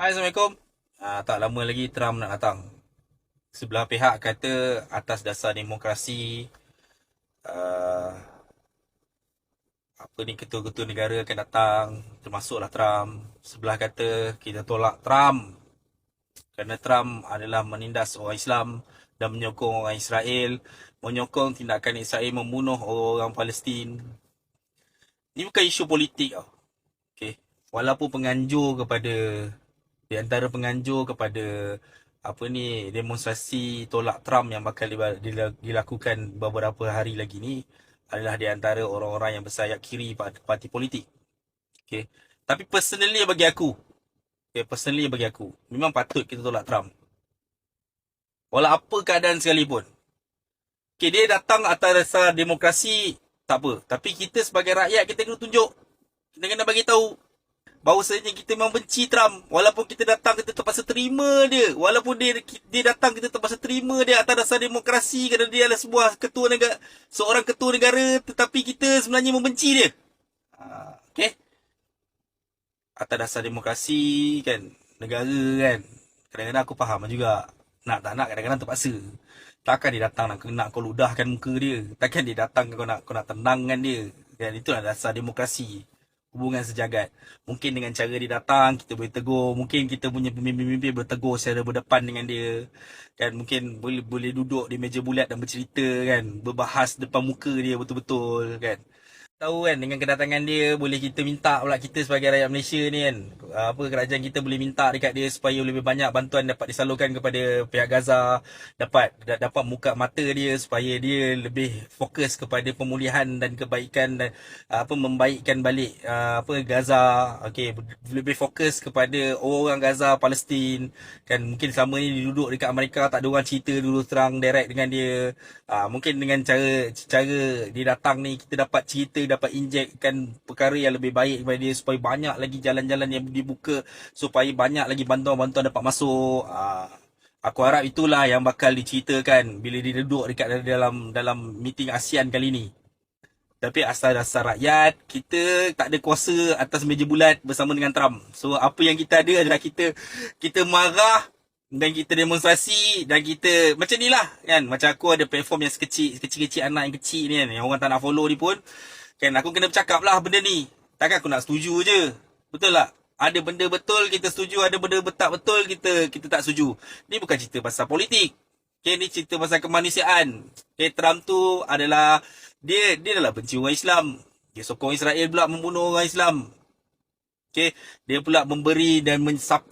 Hai, Assalamualaikum. Tak lama lagi Trump nak datang. Sebelah pihak kata atas dasar demokrasi, uh, apa ni, ketua-ketua negara akan datang, termasuklah Trump. Sebelah kata kita tolak Trump kerana Trump adalah menindas orang Islam dan menyokong orang Israel, menyokong tindakan Israel membunuh orang Palestin. Ini bukan isu politik tau. Okay. Walaupun penganjur kepada di antara penganjur kepada apa ni, demonstrasi tolak Trump yang bakal dilakukan beberapa hari lagi ni adalah di antara orang-orang yang bersayap kiri parti politik. Okay. Tapi personally bagi aku, memang patut kita tolak Trump. Walau apa keadaan sekalipun. Okay, dia datang atas dasar demokrasi, tak apa. Tapi kita sebagai rakyat, kita kena tunjuk. Kita kena bagi tahu bahawasanya kita memang benci Trump. Walaupun kita datang, kita terpaksa terima dia. Walaupun dia datang, kita terpaksa terima dia atas dasar demokrasi kerana dia adalah seorang ketua negara, tetapi kita sebenarnya membenci dia. Okay? Atas dasar demokrasi kan, negara kan. Kadang-kadang aku faham juga. Nak tak nak, kadang-kadang terpaksa. Takkan dia datang nak kau ludahkan muka dia. Takkan dia datang kau nak tendangkan dia. Dan itulah dasar demokrasi. Hubungan sejagat. Mungkin dengan cara dia datang, kita boleh tegur. Mungkin kita punya pemimpin-pemimpin boleh tegur secara berdepan dengan dia. Kan, mungkin boleh duduk di meja bulat dan bercerita kan. Berbahas depan muka dia betul-betul kan. Tahu kan, dengan kedatangan dia boleh kita minta pula, kita sebagai rakyat Malaysia ni kan, apa, kerajaan kita boleh minta dekat dia supaya lebih banyak bantuan dapat disalurkan kepada pihak Gaza, dapat buka mata dia supaya dia lebih fokus kepada pemulihan dan kebaikan dan membaikkan balik Gaza. Okey, lebih fokus kepada orang Gaza, Palestin kan. Mungkin selama ni dia duduk dekat Amerika, tak ada orang cerita dulu terang direct dengan dia. Mungkin dengan cara dia datang ni, kita dapat cerita, dapat injekkan perkara yang lebih baik kepada dia supaya banyak lagi jalan-jalan yang dibuka, supaya banyak lagi bantuan-bantuan dapat masuk. Aku harap itulah yang bakal diceritakan bila dia duduk dekat dalam meeting ASEAN kali ni. Tapi asal dasar rakyat, kita tak ada kuasa atas meja bulat bersama dengan Trump. So apa yang kita ada adalah kita marah dan kita demonstrasi dan kita macam ni lah kan. Macam aku ada platform yang kecil-kecil anak yang kecil ni kan, yang orang tak nak follow ni pun kan, aku kena bercakap lah benda ni. Takkan aku nak setuju je. Betul tak? Ada benda betul kita setuju, ada benda tak betul kita tak setuju. Ni bukan cerita pasal politik. Okay, ni cerita pasal kemanusiaan. Okay, Trump tu adalah dia adalah benci orang Islam. Dia sokong Israel pula membunuh orang Islam. Okay, dia pula memberi dan mensupply